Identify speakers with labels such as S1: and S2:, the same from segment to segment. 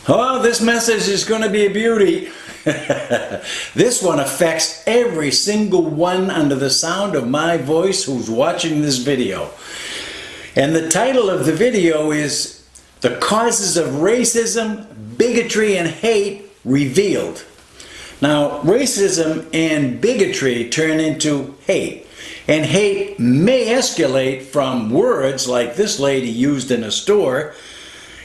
S1: Oh, this message is going to be a beauty. This one affects every single one under the sound of my voice who's watching this video. And the title of the video is The Causes of Racism, Bigotry, and Hate Revealed. Now, racism and bigotry turn into hate. And hate may escalate from words like this lady used in a store.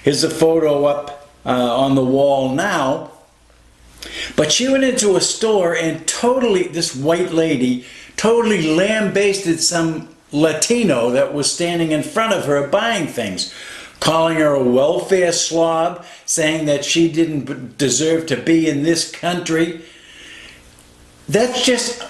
S1: Here's a photo up on the wall now. But she went into a store and this white lady totally lambasted some Latino that was standing in front of her buying things, calling her a welfare slob, saying that she didn't deserve to be in this country. That's just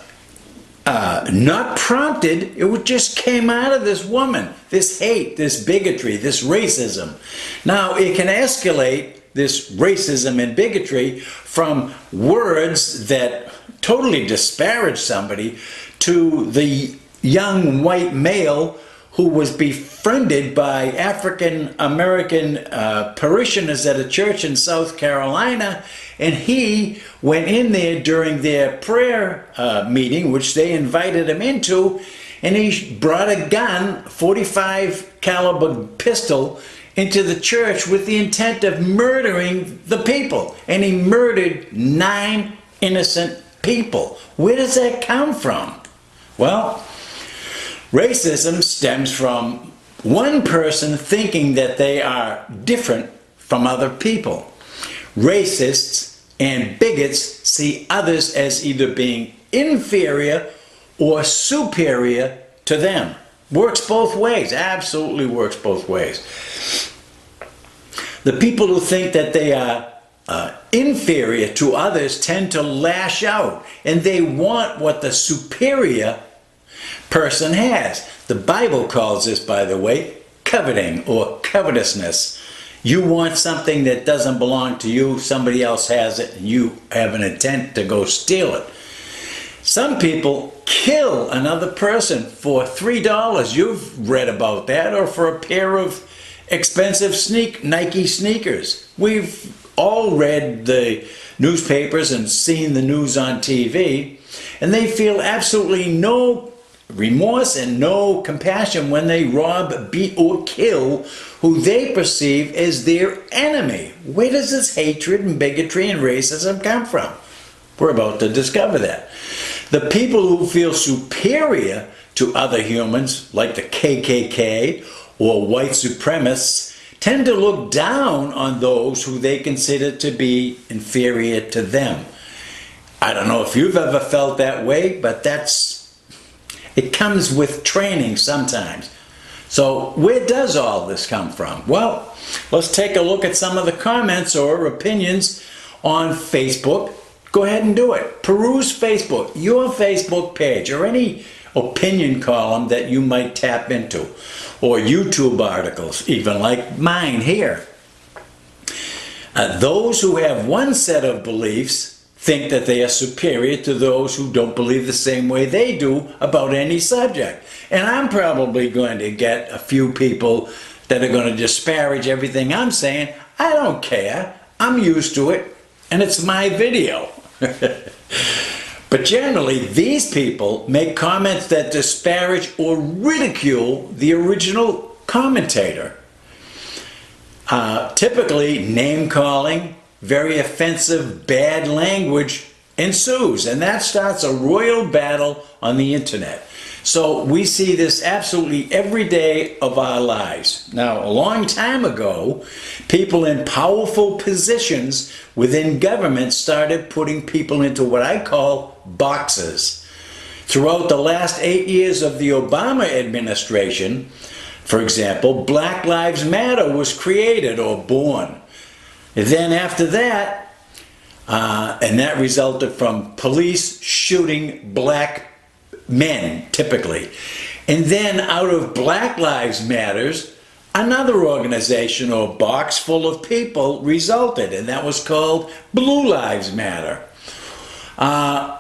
S1: not prompted. It just came out of this woman, this hate, this bigotry, this racism. Now, it can escalate, this racism and bigotry, from words that totally disparage somebody to the young white male who was befriended by African American parishioners at a church in South Carolina, and he went in there during their prayer meeting, which they invited him into, and he brought a gun, 45 caliber pistol, into the church with the intent of murdering the people. And he murdered 9 innocent people. Where does that come from? Well, racism stems from one person thinking that they are different from other people. Racists and bigots see others as either being inferior or superior to them. Works both ways, absolutely works both ways. The people who think that they are inferior to others tend to lash out, and they want what the superior person has. The Bible calls this, by the way, coveting or covetousness. You want something that doesn't belong to you, somebody else has it, and you have an intent to go steal it. Some people kill another person for $3. You've read about that. Or for a pair of expensive Nike sneakers. We've all read the newspapers and seen the news on TV, and they feel absolutely no remorse and no compassion when they rob, beat, or kill who they perceive as their enemy. Where does this hatred and bigotry and racism come from? We're about to discover that. The people who feel superior to other humans, like the KKK or white supremacists, tend to look down on those who they consider to be inferior to them. I don't know if you've ever felt that way, but it comes with training sometimes. So where does all this come from? Well, let's take a look at some of the comments or opinions on Facebook. Go ahead and do it. Peruse Facebook, your Facebook page, or any opinion column that you might tap into, or YouTube articles, even like mine here. Those who have one set of beliefs think that they are superior to those who don't believe the same way they do about any subject. And I'm probably going to get a few people that are going to disparage everything I'm saying. I don't care. I'm used to it, and it's my video. But generally, these people make comments that disparage or ridicule the original commentator. Typically, name-calling, very offensive, bad language ensues, and that starts a royal battle on the internet. So we see this absolutely every day of our lives. Now, a long time ago, people in powerful positions within government started putting people into what I call boxes. Throughout the last 8 years of the Obama administration, for example, Black Lives Matter was created or born. And then after that, and that resulted from police shooting black men, typically. And then out of Black Lives Matters, another organization or box full of people resulted, and that was called Blue Lives Matter.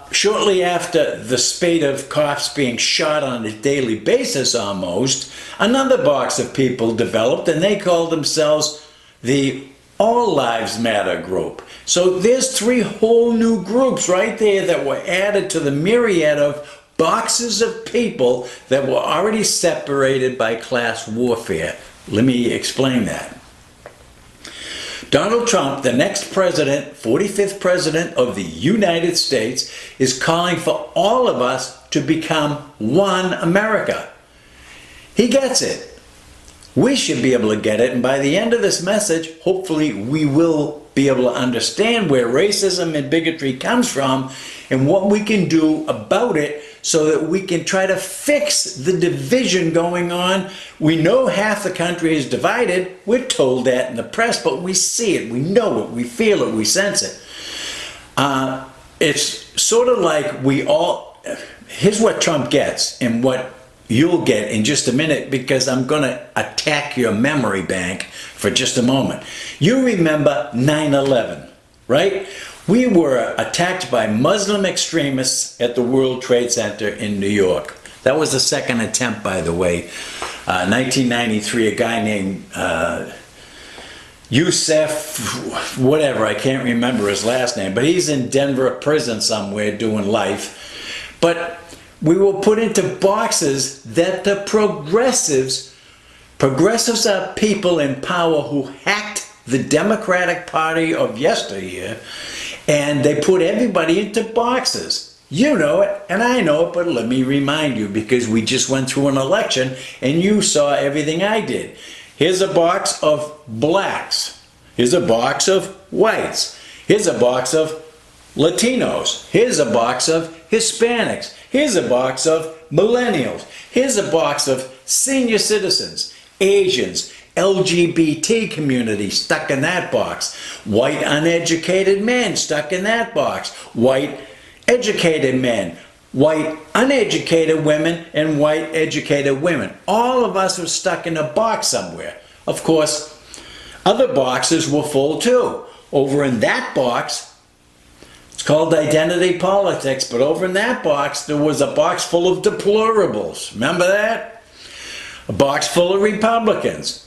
S1: Shortly after the spate of cops being shot on a daily basis almost, another box of people developed, and they called themselves the All Lives Matter group. So there's 3 whole new groups right there that were added to the myriad of boxes of people that were already separated by class warfare. Let me explain that. Donald Trump, the next president, 45th president of the United States, is calling for all of us to become one America. He gets it. We should be able to get it, and by the end of this message, hopefully we will be able to understand where racism and bigotry comes from and what we can do about it so that we can try to fix the division going on. We know half the country is divided. We're told that in the press, but we see it, we know it, we feel it, we sense it. It's sort of like here's what Trump gets and what you'll get in just a minute, because I'm going to attack your memory bank for just a moment. You remember 9/11, right? We were attacked by Muslim extremists at the World Trade Center in New York. That was the second attempt, by the way. 1993, a guy named Youssef, whatever, I can't remember his last name, but he's in Denver prison somewhere doing life. But we were put into boxes that the progressives are people in power who hacked the Democratic Party of yesteryear, and they put everybody into boxes. You know it, and I know it, but let me remind you, because we just went through an election, and you saw everything I did. Here's a box of blacks. Here's a box of whites. Here's a box of Latinos. Here's a box of Hispanics. Here's a box of millennials. Here's a box of senior citizens, Asians, LGBT community stuck in that box. White uneducated men stuck in that box. White educated men. White uneducated women and white educated women. All of us were stuck in a box somewhere. Of course, other boxes were full too. Over in that box, it's called identity politics, but over in that box, there was a box full of deplorables. Remember that? A box full of Republicans,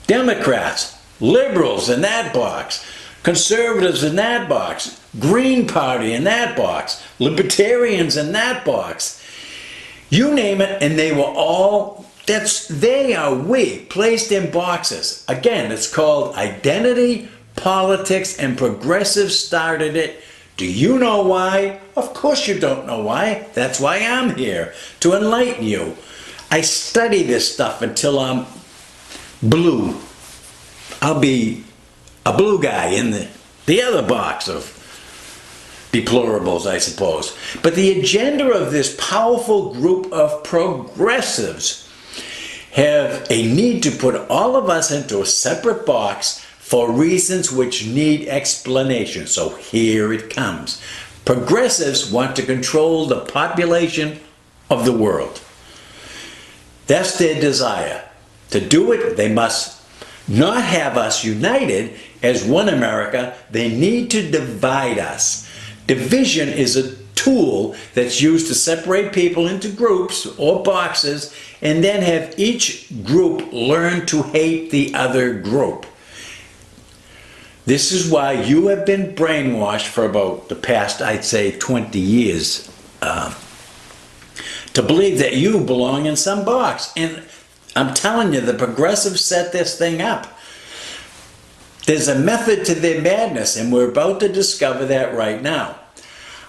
S1: Democrats, liberals in that box, conservatives in that box, Green Party in that box, libertarians in that box. You name it, and they were all, we placed in boxes. Again, it's called identity politics, and progressives started it. Do you know why? Of course you don't know why. That's why I'm here, to enlighten you. I study this stuff until I'm blue. I'll be a blue guy in the other box of deplorables, I suppose. But the agenda of this powerful group of progressives have a need to put all of us into a separate box for reasons which need explanation. So here it comes. Progressives want to control the population of the world. That's their desire. To do it, they must not have us united as one America. They need to divide us. Division is a tool that's used to separate people into groups or boxes, and then have each group learn to hate the other group. This is why you have been brainwashed for about the past, I'd say, 20 years to believe that you belong in some box. And I'm telling you, the progressives set this thing up. There's a method to their madness, and we're about to discover that right now.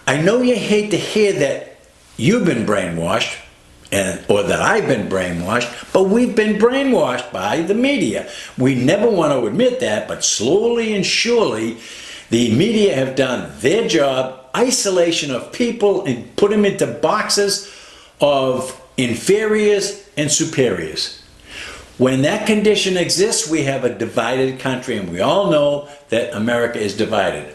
S1: I know you hate to hear that you've been brainwashed, or that I've been brainwashed, but we've been brainwashed by the media. We never want to admit that, but slowly and surely, the media have done their job, isolation of people, and put them into boxes of inferiors and superiors. When that condition exists, we have a divided country, and we all know that America is divided.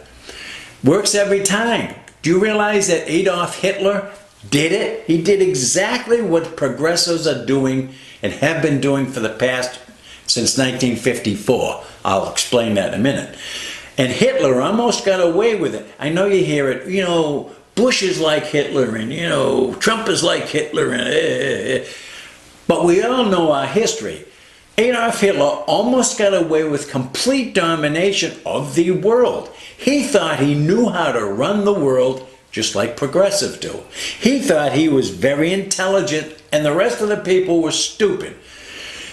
S1: Works every time. Do you realize that Adolf Hitler did it? He did exactly what progressives are doing and have been doing for the past, since 1954. I'll explain that in a minute. And Hitler almost got away with it. I know you hear it, you know, Bush is like Hitler, and you know, Trump is like Hitler, and but we all know our history. Adolf Hitler almost got away with complete domination of the world. He thought he knew how to run the world just like progressives do. He thought he was very intelligent and the rest of the people were stupid.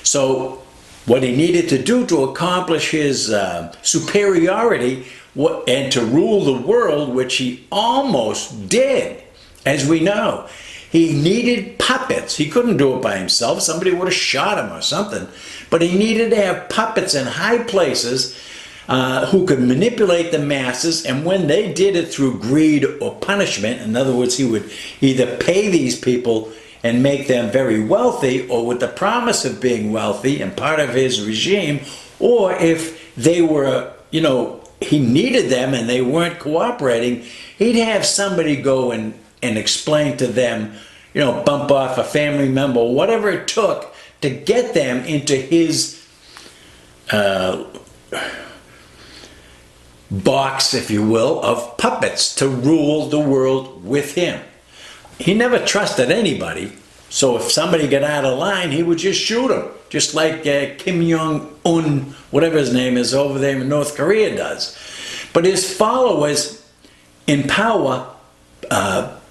S1: So what he needed to do to accomplish his superiority and to rule the world, which he almost did, as we know, he needed puppets. He couldn't do it by himself. Somebody would have shot him or something. But he needed to have puppets in high places who could manipulate the masses, and when they did it through greed or punishment, in other words, he would either pay these people and make them very wealthy, or with the promise of being wealthy and part of his regime, or if they were, you know, he needed them and they weren't cooperating, he'd have somebody go and explain to them, you know, bump off a family member, whatever it took to get them into his box, if you will, of puppets to rule the world with him. He never trusted anybody, so if somebody got out of line, he would just shoot him, just like Kim Jong-un, whatever his name is, over there in North Korea does. But his followers in power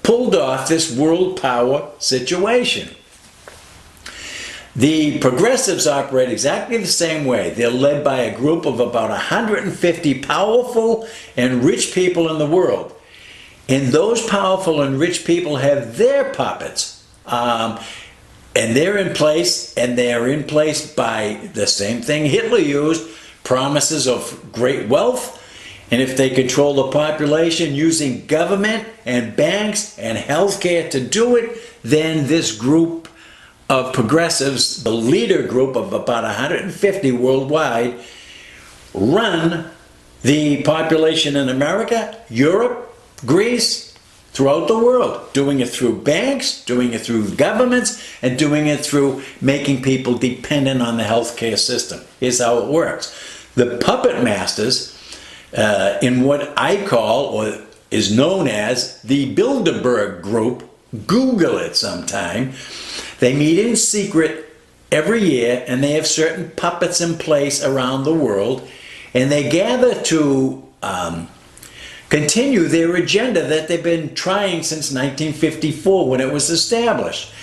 S1: pulled off this world power situation. The progressives operate exactly the same way. They're led by a group of about 150 powerful and rich people in the world. And those powerful and rich people have their puppets. And they're in place, and they're in place by the same thing Hitler used, promises of great wealth. And if they control the population using government and banks and healthcare to do it, then this group of progressives, the leader group of about 150 worldwide, run the population in America, Europe, Greece, throughout the world, doing it through banks, doing it through governments, and doing it through making people dependent on the healthcare system. Here's how it works. The puppet masters, in what I call, or is known as, the Bilderberg Group, Google it sometime, they meet in secret every year, and they have certain puppets in place around the world, and they gather to continue their agenda that they've been trying since 1954 when it was established.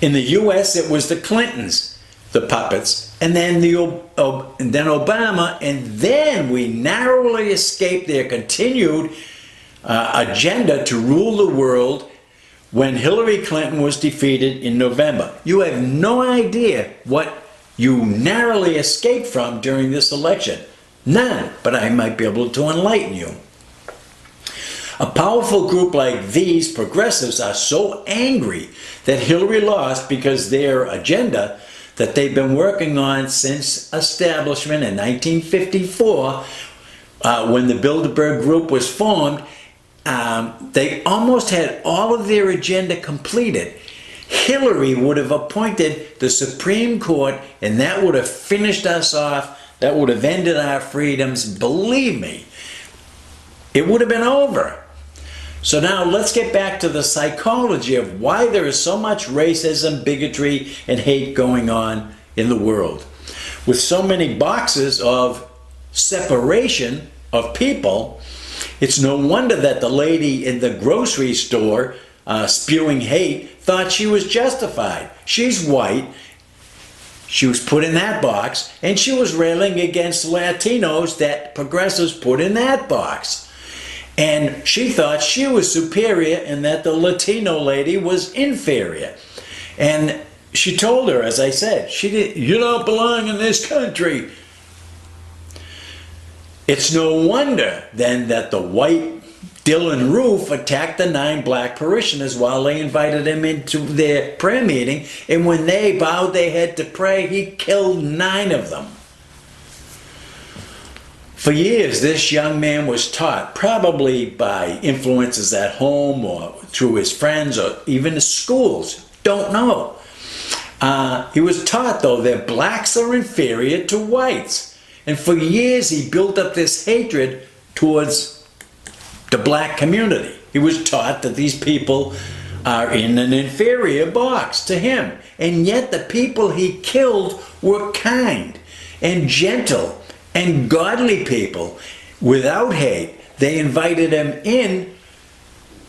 S1: In the US, it was the Clintons, the puppets, and then Obama, and then we narrowly escaped their continued agenda to rule the world when Hillary Clinton was defeated in November. You have no idea what you narrowly escaped from during this election. None, but I might be able to enlighten you. A powerful group like these progressives are so angry that Hillary lost because their agenda that they've been working on since establishment in 1954, when the Bilderberg Group was formed, they almost had all of their agenda completed. Hillary would have appointed the Supreme Court, and that would have finished us off. That would have ended our freedoms. Believe me, it would have been over. So now let's get back to the psychology of why there is so much racism, bigotry, and hate going on in the world. With so many boxes of separation of people, it's no wonder that the lady in the grocery store spewing hate thought she was justified. She's white. She was put in that box, and she was railing against Latinos that progressives put in that box. And she thought she was superior and that the Latino lady was inferior. And she told her, as I said, you don't belong in this country. It's no wonder then that the white Dillon Roof attacked the 9 black parishioners while they invited him into their prayer meeting. And when they bowed their head to pray, he killed 9 of them. For years, this young man was taught, probably by influences at home or through his friends or even his schools, don't know. He was taught, though, that blacks are inferior to whites. And for years, he built up this hatred towards the black community. He was taught that these people are in an inferior box to him. And yet the people he killed were kind and gentle and godly people without hate. They invited him in,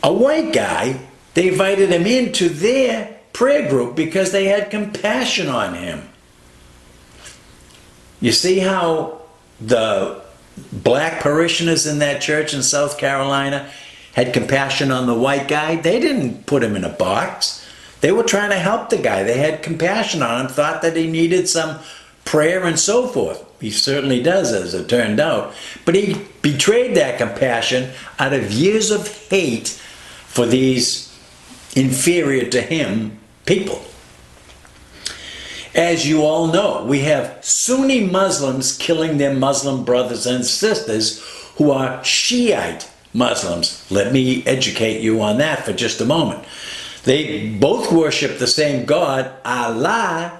S1: a white guy, they invited him into their prayer group because they had compassion on him. You see how the black parishioners in that church in South Carolina had compassion on the white guy? They didn't put him in a box. They were trying to help the guy. They had compassion on him, thought that he needed some prayer and so forth. He certainly does, as it turned out. But he betrayed that compassion out of years of hate for these inferior to him people. As you all know, we have Sunni Muslims killing their Muslim brothers and sisters who are Shiite Muslims. Let me educate you on that for just a moment. They both worship the same God, Allah,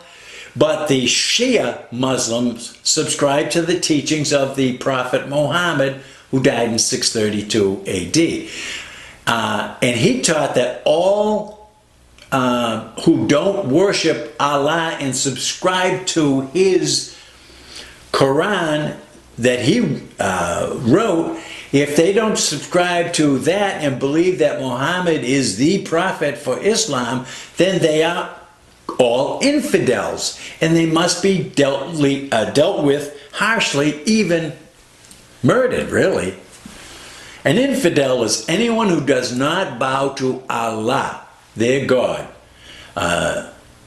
S1: but the Shia Muslims subscribe to the teachings of the Prophet Muhammad, who died in 632 AD. And he taught that all who don't worship Allah and subscribe to his Quran that he wrote, if they don't subscribe to that and believe that Muhammad is the prophet for Islam, then they are all infidels, and they must be dealt with harshly, even murdered, really. An infidel is anyone who does not bow to Allah, their God.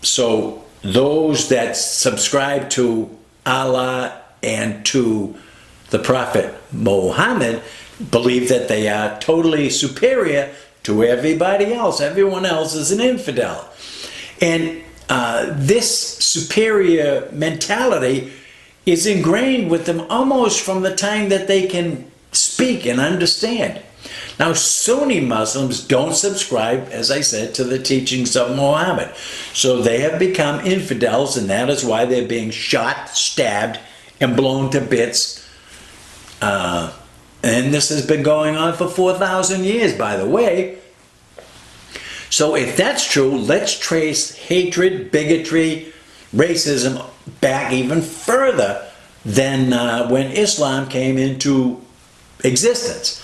S1: So those that subscribe to Allah and to the Prophet Muhammad believe that they are totally superior to everybody else. Everyone else is an infidel. And this superior mentality is ingrained with them almost from the time that they can speak and understand. Now, Sunni Muslims don't subscribe, as I said, to the teachings of Muhammad. So they have become infidels, and that is why they're being shot, stabbed, and blown to bits. And this has been going on for 4,000 years, by the way. So if that's true, let's trace hatred, bigotry, racism back even further than when Islam came into existence.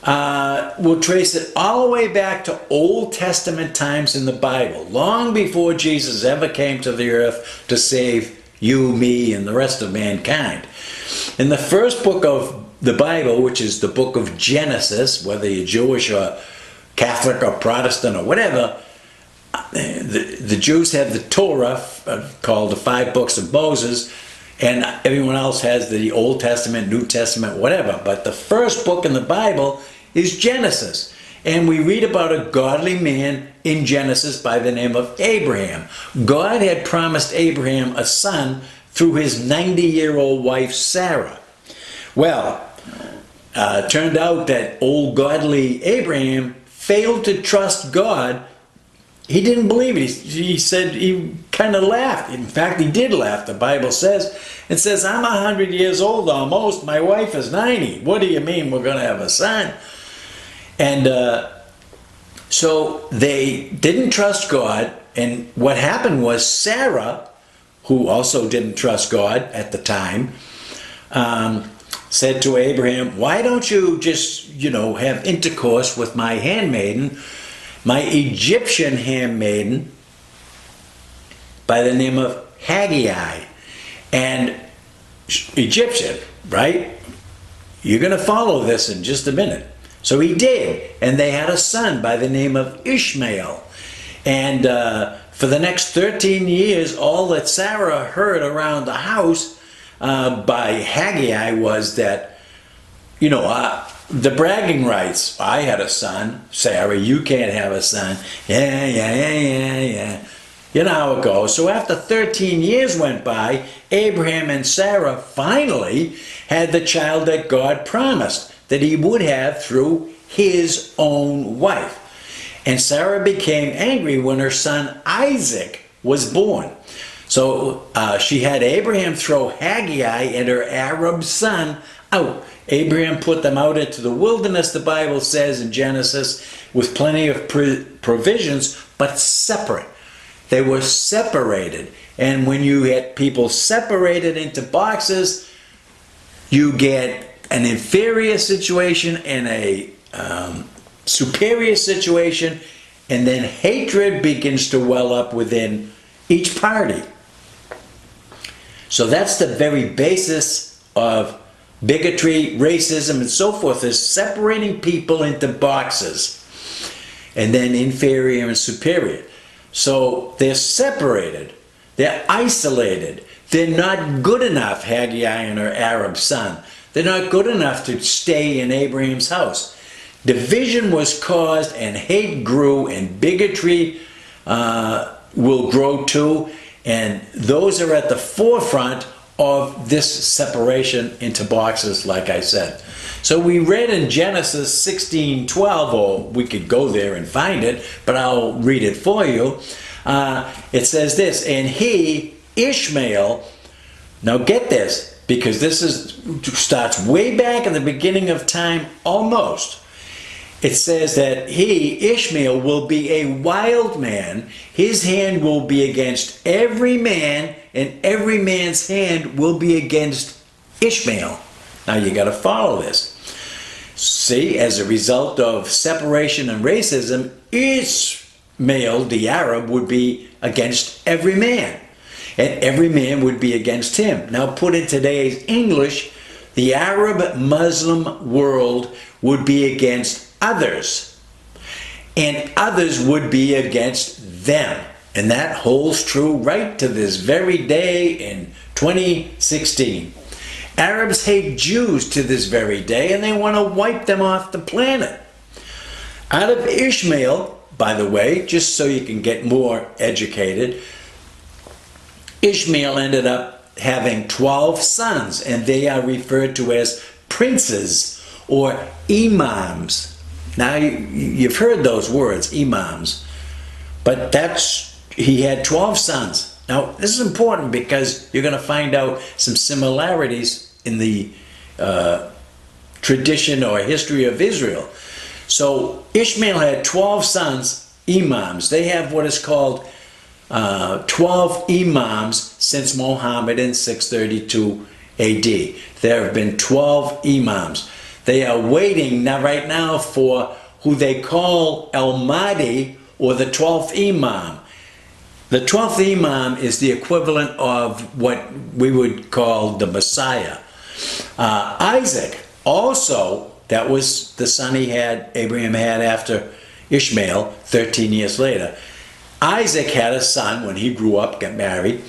S1: We'll trace it all the way back to Old Testament times in the Bible, long before Jesus ever came to the earth to save you, me, and the rest of mankind. In the first book of the Bible, which is the book of Genesis, whether you're Jewish or Catholic or Protestant or whatever, the Jews have the Torah, called the 5 books of Moses, and everyone else has the Old Testament, New Testament, whatever. But the first book in the Bible is Genesis. And we read about a godly man in Genesis by the name of Abraham. God had promised Abraham a son through his 90-year-old wife, Sarah. Well, turned out that old godly Abraham failed to trust God. He didn't believe it. He said, he kind of laughed. In fact, he did laugh, the Bible says. It says, I'm 100 years old almost. My wife is 90. What do you mean we're going to have a son? And so they didn't trust God. And what happened was Sarah, who also didn't trust God at the time, said to Abraham, why don't you just, have intercourse with my handmaiden, my Egyptian handmaiden by the name of Haggai. And Egyptian, right? You're going to follow this in just a minute. So he did, and they had a son by the name of Ishmael. And for the next 13 years, all that Sarah heard around the house by Haggai was that, the bragging rights. I had a son. Sarah, you can't have a son. Yeah. You know how it goes. So after 13 years went by, Abraham and Sarah finally had the child that God promised that he would have through his own wife. And Sarah became angry when her son Isaac was born. So she had Abraham throw Haggai and her Arab son out. Abraham put them out into the wilderness, the Bible says in Genesis, with plenty of provisions, but separate. They were separated. And when you get people separated into boxes, you get an inferior situation and a superior situation, and then hatred begins to well up within each party. So that's the very basis of bigotry, racism, and so forth, is separating people into boxes, and then inferior and superior. So they're separated, they're isolated, they're not good enough, Haggai and her Arab son. They're not good enough to stay in Abraham's house. Division was caused, and hate grew, and bigotry will grow too, and those are at the forefront of this separation into boxes, like I said. So we read in Genesis 16:12, or we could go there and find it, but I'll read it for you. It says this, and he, Ishmael, now get this, because this starts way back in the beginning of time, almost. It says that he, Ishmael, will be a wild man. His hand will be against every man, and every man's hand will be against Ishmael. Now you got to follow this. See, as a result of separation and racism, Ishmael, the Arab, would be against every man, and every man would be against him. Now put in today's English, the Arab Muslim world would be against others, and others would be against them. And that holds true right to this very day in 2016. Arabs hate Jews to this very day, and they want to wipe them off the planet. Out of Ishmael, by the way, just so you can get more educated, Ishmael ended up having 12 sons, and they are referred to as princes or imams. Now, you've heard those words, imams, but he had 12 sons. Now, this is important because you're going to find out some similarities in the tradition or history of Israel. So, Ishmael had 12 sons, imams. They have what is called 12 imams since Muhammad in 632 AD. There have been 12 imams. They are waiting now, right now, for who they call El-Mahdi, or the 12th Imam. The 12th Imam is the equivalent of what we would call the Messiah. Isaac, also, that was the son Abraham had after Ishmael, 13 years later. Isaac had a son when he grew up, got married.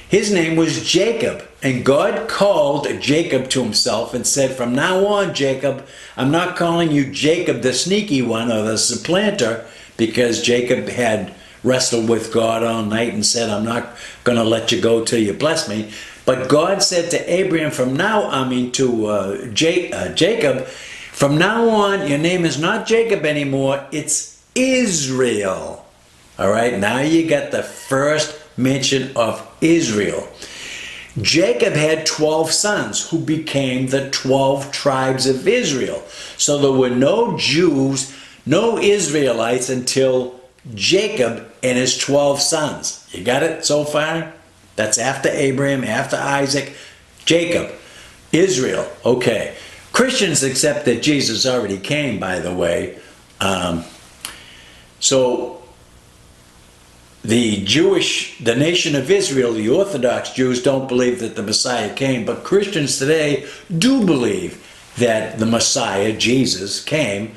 S1: His name was Jacob, and God called Jacob to himself and said, from now on, Jacob, I'm not calling you Jacob the sneaky one or the supplanter, because Jacob had wrestled with God all night and said, I'm not going to let you go till you bless me. But God said to Abraham, Jacob, from now on, your name is not Jacob anymore, it's Israel. All right, now you got the first mention of Israel. Jacob had 12 sons who became the 12 tribes of Israel. So there were no Jews, no Israelites until Jacob and his 12 sons. You got it so far? That's after Abraham, after Isaac, Jacob, Israel. Okay. Christians accept that Jesus already came, by the way. So the nation of Israel, the Orthodox Jews, don't believe that the Messiah came, but Christians today do believe that the Messiah, Jesus, came.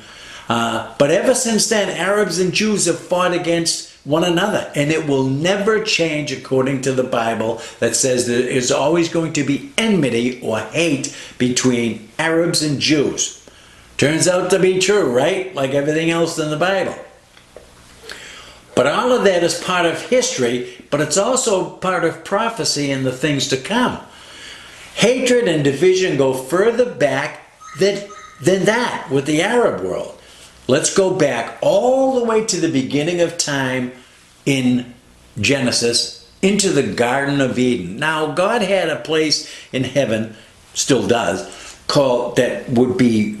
S1: But ever since then, Arabs and Jews have fought against one another, and it will never change according to the Bible that says there is always going to be enmity or hate between Arabs and Jews. Turns out to be true, right? Like everything else in the Bible. But all of that is part of history, but it's also part of prophecy and the things to come. Hatred and division go further back than that with the Arab world. Let's go back all the way to the beginning of time in Genesis, into the Garden of Eden. Now, God had a place in heaven, still does, called that would be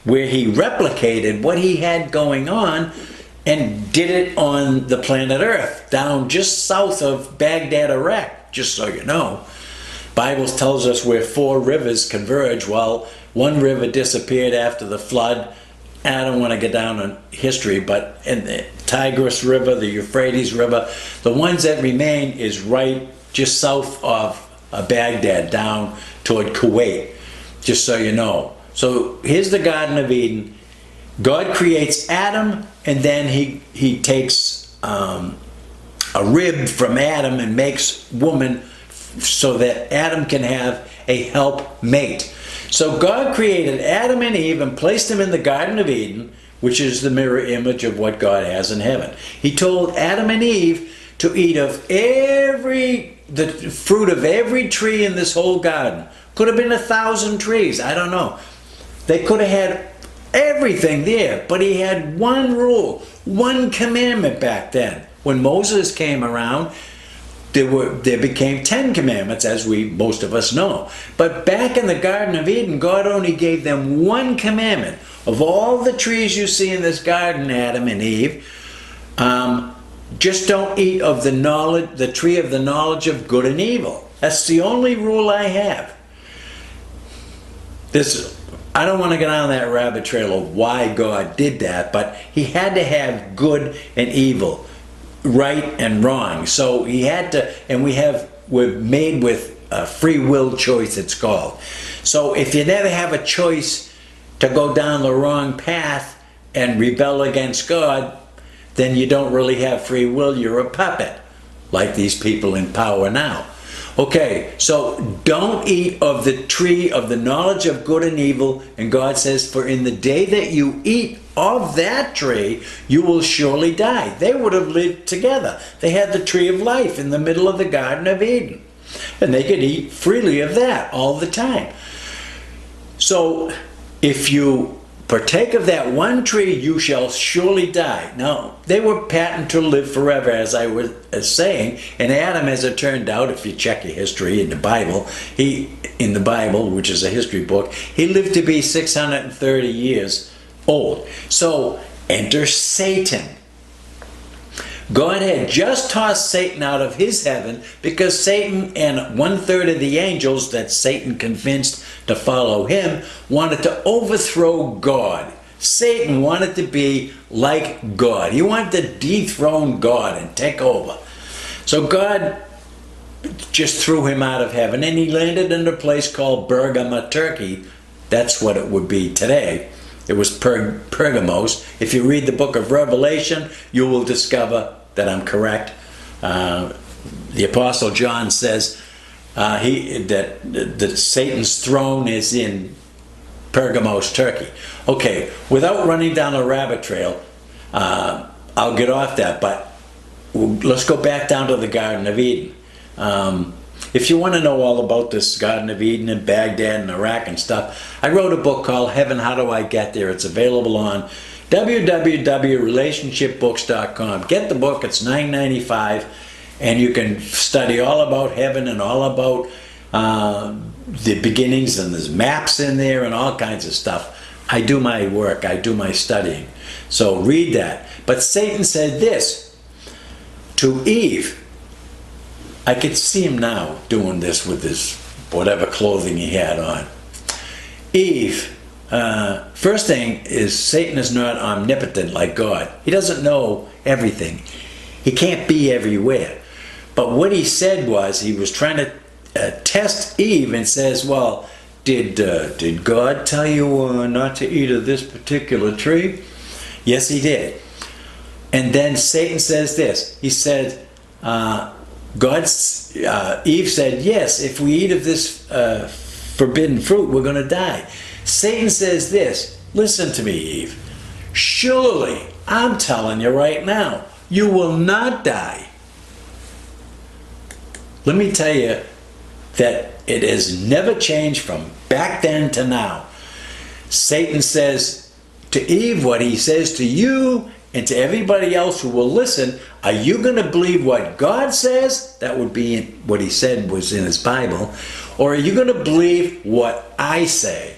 S1: where he replicated what he had going on and did it on the planet Earth, down just south of Baghdad, Iraq, just so you know. Bible tells us where 4 rivers converge. Well, one river disappeared after the flood. I don't want to get down on history, but in the Tigris River, the Euphrates River, the ones that remain is right just south of Baghdad, down toward Kuwait, just so you know. So here's the Garden of Eden. God creates Adam, and then he takes a rib from Adam and makes woman so that Adam can have a helpmate. So God created Adam and Eve and placed them in the Garden of Eden, which is the mirror image of what God has in heaven. He told Adam and Eve to eat of the fruit of every tree in this whole garden. Could have been 1,000 trees, I don't know. They could have had everything there, but he had one rule, one commandment back then. When Moses came around, there became 10 commandments, as most of us know. But back in the Garden of Eden, God only gave them one commandment. Of all the trees you see in this garden, Adam and Eve, just don't eat of the tree of the knowledge of good and evil. That's the only rule I have. I don't want to get on that rabbit trail of why God did that, but he had to have good and evil, right and wrong. So he had to, and we're made with a free will choice, it's called. So if you never have a choice to go down the wrong path and rebel against God, then you don't really have free will, you're a puppet, like these people in power now. Okay, so don't eat of the tree of the knowledge of good and evil, and God says, for in the day that you eat of that tree, you will surely die. They would have lived together. They had the tree of life in the middle of the Garden of Eden, and they could eat freely of that all the time. So if you partake of that one tree, you shall surely die. Now, they were patented to live forever, as I was saying. And Adam, as it turned out, if you check your history in the Bible, which is a history book, he lived to be 630 years old. So, enter Satan. God had just tossed Satan out of his heaven because Satan and 1/3 of the angels that Satan convinced to follow him wanted to overthrow God. Satan wanted to be like God. He wanted to dethrone God and take over. So God just threw him out of heaven, and he landed in a place called Bergama, Turkey. That's what it would be today. It was Pergamos. If you read the book of Revelation, you will discover that I'm correct. The Apostle John says that Satan's throne is in Pergamos, Turkey. Okay, without running down a rabbit trail, I'll get off that, but let's go back down to the Garden of Eden. If you want to know all about this Garden of Eden in Baghdad and Iraq and stuff, I wrote a book called Heaven, How Do I Get There? It's available on www.relationshipbooks.com. Get the book, it's $9.95, and you can study all about heaven and all about the beginnings, and there's maps in there and all kinds of stuff. I do my work, I do my studying. So read that. But Satan said this to Eve. I could see him now doing this with his whatever clothing he had on. Eve, first thing is Satan is not omnipotent like God. He doesn't know everything. He can't be everywhere. But what he said was, he was trying to test Eve and says, well, did God tell you not to eat of this particular tree? Yes, he did. And then Satan says this. He said, Eve said, yes, if we eat of this forbidden fruit, we're going to die. Satan says this, listen to me, Eve. Surely, I'm telling you right now, you will not die. Let me tell you that it has never changed from back then to now. Satan says to Eve what he says to you and to everybody else who will listen. Are you going to believe what God says? That would be what he said was in his Bible. Or are you going to believe what I say?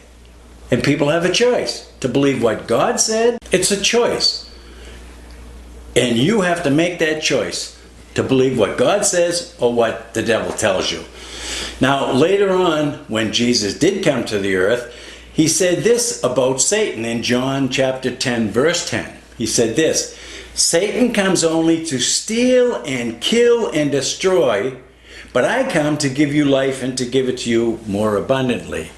S1: And people have a choice to believe what God said. It's a choice. And you have to make that choice to believe what God says or what the devil tells you. Now, later on, when Jesus did come to the earth, he said this about Satan in John chapter 10, verse 10. He said this, Satan comes only to steal and kill and destroy, but I come to give you life and to give it to you more abundantly.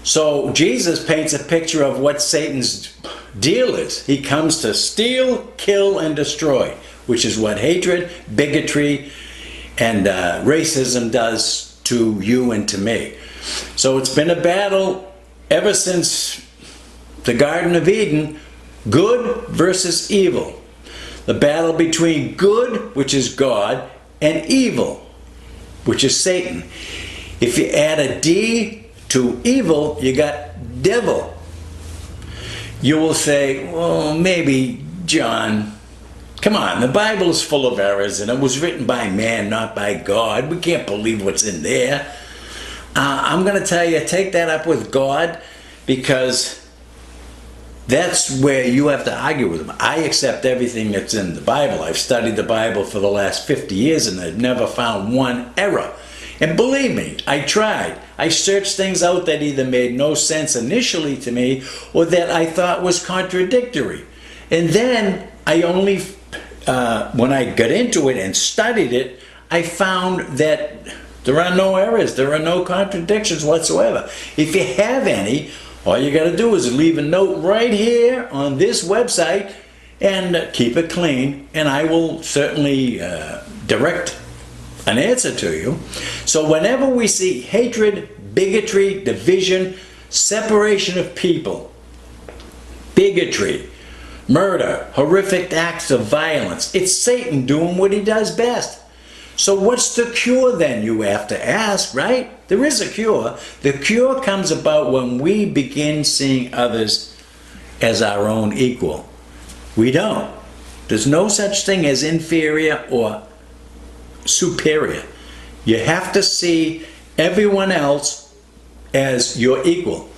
S1: So Jesus paints a picture of what Satan's deal is. He comes to steal, kill, and destroy, which is what hatred, bigotry, and racism does to you and to me. So it's been a battle ever since the Garden of Eden, good versus evil. The battle between good, which is God, and evil, which is Satan. If you add a D to evil, you got devil. You will say, well, maybe, John, come on, the Bible is full of errors and it was written by man, not by God. We can't believe what's in there. I'm going to tell you, take that up with God, because that's where you have to argue with him. I accept everything that's in the Bible. I've studied the Bible for the last 50 years and I've never found one error. And believe me, I tried. I searched things out that either made no sense initially to me or that I thought was contradictory. And then I only, when I got into it and studied it, I found that there are no errors. There are no contradictions whatsoever. If you have any, all you got to do is leave a note right here on this website and keep it clean, and I will certainly direct an answer to you. So whenever we see hatred, bigotry, division, separation of people, bigotry, murder, horrific acts of violence, it's Satan doing what he does best. So what's the cure then, you have to ask, right? There is a cure. The cure comes about when we begin seeing others as our own equal. We don't. There's no such thing as inferior or superior. You have to see everyone else as your equal.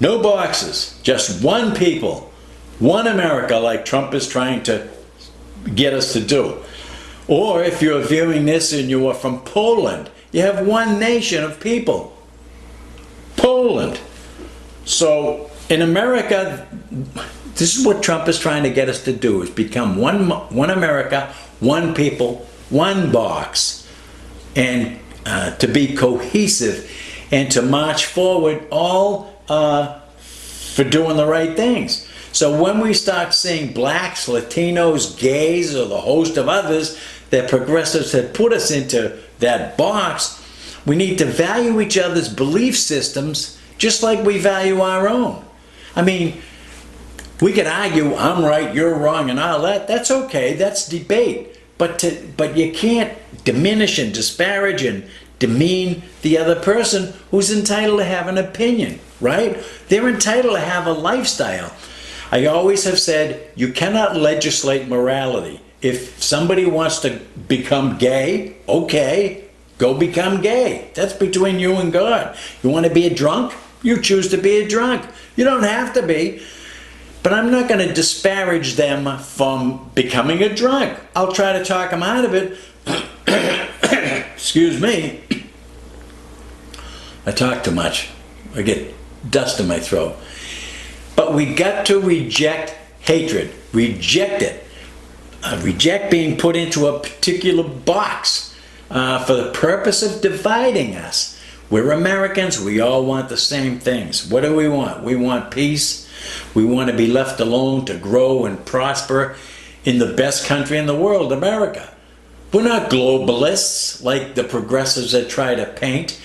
S1: No boxes, just one people, one America, like Trump is trying to get us to do. Or if you're viewing this and you are from Poland, you have one nation of people. Poland. So in America, this is what Trump is trying to get us to do, is become one America, one people, one box, and to be cohesive and to march forward all for doing the right things. So when we start seeing blacks, Latinos, gays, or the host of others that progressives have put us into that box, we need to value each other's belief systems just like we value our own. I mean, we could argue, I'm right, you're wrong, and all that. That's okay, that's debate. But you can't diminish and disparage and demean the other person who's entitled to have an opinion, right? They're entitled to have a lifestyle. I always have said, you cannot legislate morality. If somebody wants to become gay, okay, go become gay. That's between you and God. You want to be a drunk? You choose to be a drunk. You don't have to be. But I'm not going to disparage them from becoming a drunk. I'll try to talk them out of it. Excuse me. I talk too much. I get dust in my throat. But we got to reject hatred. Reject it. Reject being put into a particular box for the purpose of dividing us. We're Americans. We all want the same things. What do we want? We want peace. We want to be left alone to grow and prosper in the best country in the world, America. We're not globalists like the progressives that try to paint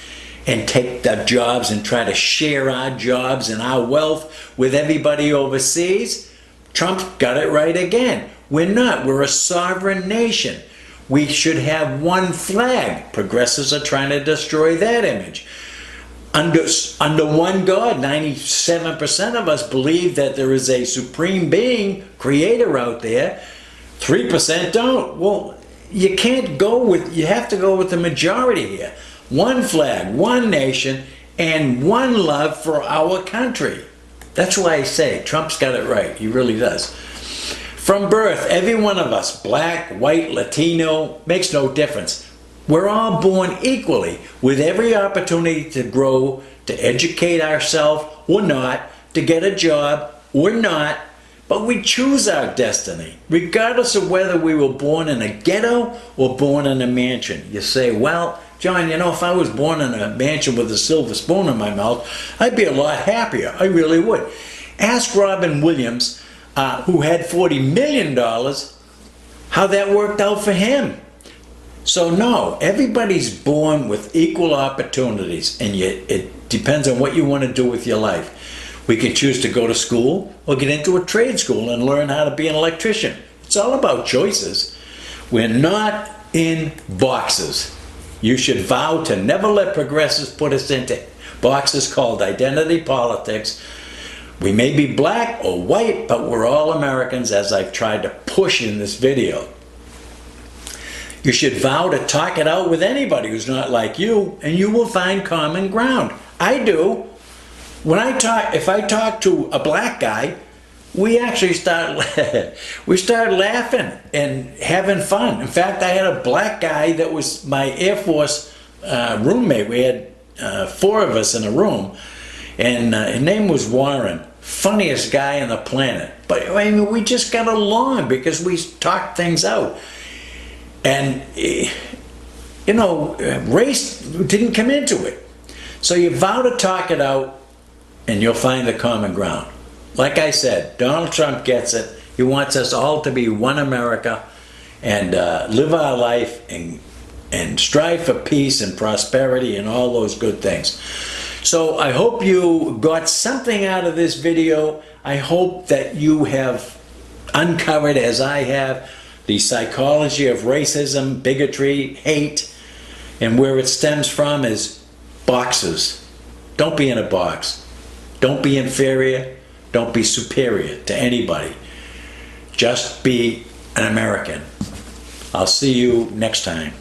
S1: and take the jobs and try to share our jobs and our wealth with everybody overseas. Trump got it right again. We're not. We're a sovereign nation. We should have one flag. Progressives are trying to destroy that image. Under one God, 97% of us believe that there is a supreme being, creator out there. 3% don't. Well, you can't go with, you have to go with the majority here. One flag, one nation, and one love for our country. That's why I say Trump's got it right. He really does. From birth, every one of us, black, white, Latino, makes no difference. We're all born equally with every opportunity to grow, to educate ourselves or not, to get a job or not, but we choose our destiny, regardless of whether we were born in a ghetto or born in a mansion. You say, well, John, you know, if I was born in a mansion with a silver spoon in my mouth, I'd be a lot happier. I really would. Ask Robin Williams, who had $40 million, how that worked out for him. So no, everybody's born with equal opportunities, and yet it depends on what you want to do with your life. We can choose to go to school or get into a trade school and learn how to be an electrician. It's all about choices. We're not in boxes. You should vow to never let progressives put us into boxes called identity politics. We may be black or white, but we're all Americans, as I've tried to push in this video. You should vow to talk it out with anybody who's not like you, and you will find common ground. I do. If I talk to a black guy, we actually start laughing and having fun. In fact, I had a black guy that was my Air Force roommate. We had 4 of us in a room, and his name was Warren. Funniest guy on the planet. But I mean, we just got along because we talked things out. And, you know, race didn't come into it. So you vow to talk it out, and you'll find the common ground. Like I said, Donald Trump gets it. He wants us all to be one America and live our life and strive for peace and prosperity and all those good things. So I hope you got something out of this video. I hope that you have uncovered, as I have, the psychology of racism, bigotry, hate, and where it stems from is boxes. Don't be in a box. Don't be inferior. Don't be superior to anybody. Just be an American. I'll see you next time.